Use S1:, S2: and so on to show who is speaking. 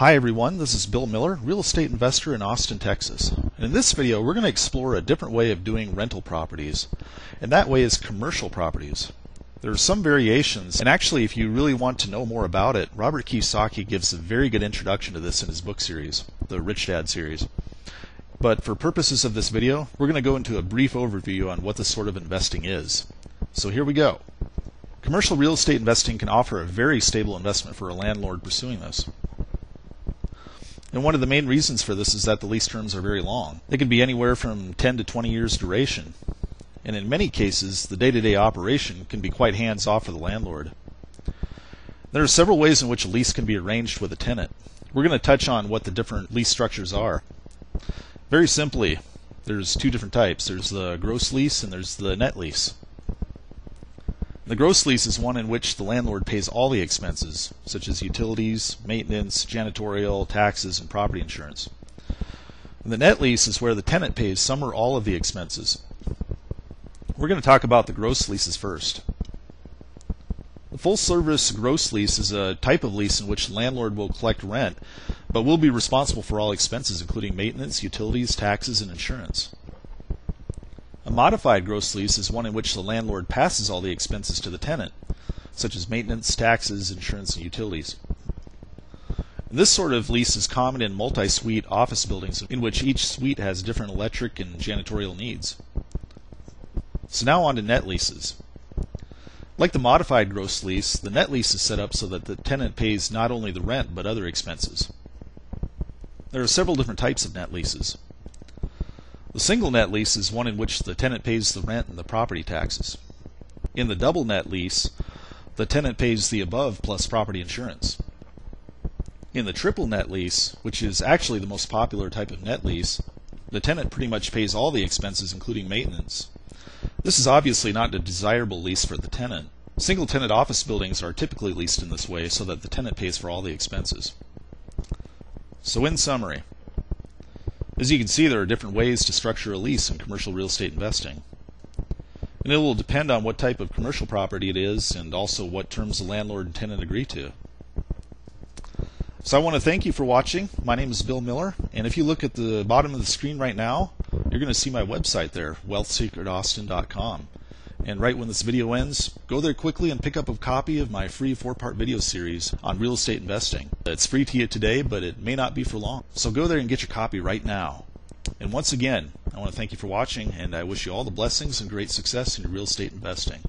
S1: Hi everyone, this is Bill Miller, real estate investor in Austin, Texas. And in this video we're going to explore a different way of doing rental properties, and that way is commercial properties. There are some variations, and actually if you really want to know more about it, Robert Kiyosaki gives a very good introduction to this in his book series, the Rich Dad series. But for purposes of this video, we're going to go into a brief overview on what this sort of investing is. So here we go. Commercial real estate investing can offer a very stable investment for a landlord pursuing this. And one of the main reasons for this is that the lease terms are very long. They can be anywhere from 10 to 20 years duration. And in many cases, the day-to-day operation can be quite hands-off for the landlord. There are several ways in which a lease can be arranged with a tenant. We're going to touch on what the different lease structures are. Very simply, there's two different types. There's the gross lease and there's the net lease. The gross lease is one in which the landlord pays all the expenses, such as utilities, maintenance, janitorial, taxes, and property insurance. And the net lease is where the tenant pays some or all of the expenses. We're going to talk about the gross leases first. The full-service gross lease is a type of lease in which the landlord will collect rent, but will be responsible for all expenses, including maintenance, utilities, taxes, and insurance. A modified gross lease is one in which the landlord passes all the expenses to the tenant, such as maintenance, taxes, insurance, and utilities. And this sort of lease is common in multi-suite office buildings in which each suite has different electric and janitorial needs. So now on to net leases. Like the modified gross lease, the net lease is set up so that the tenant pays not only the rent but other expenses. There are several different types of net leases. The single net lease is one in which the tenant pays the rent and the property taxes. In the double net lease, the tenant pays the above plus property insurance. In the triple net lease, which is actually the most popular type of net lease, the tenant pretty much pays all the expenses including maintenance. This is obviously not a desirable lease for the tenant. Single tenant office buildings are typically leased in this way so that the tenant pays for all the expenses. So in summary, as you can see, there are different ways to structure a lease in commercial real estate investing. And it will depend on what type of commercial property it is and also what terms the landlord and tenant agree to. So I want to thank you for watching. My name is Bill Miller, and if you look at the bottom of the screen right now, you're going to see my website there, wealthsecretaustin.com. And right when this video ends, go there quickly and pick up a copy of my free 4-part video series on real estate investing. It's free to you today, but it may not be for long. So go there and get your copy right now. And once again, I want to thank you for watching, and I wish you all the blessings and great success in your real estate investing.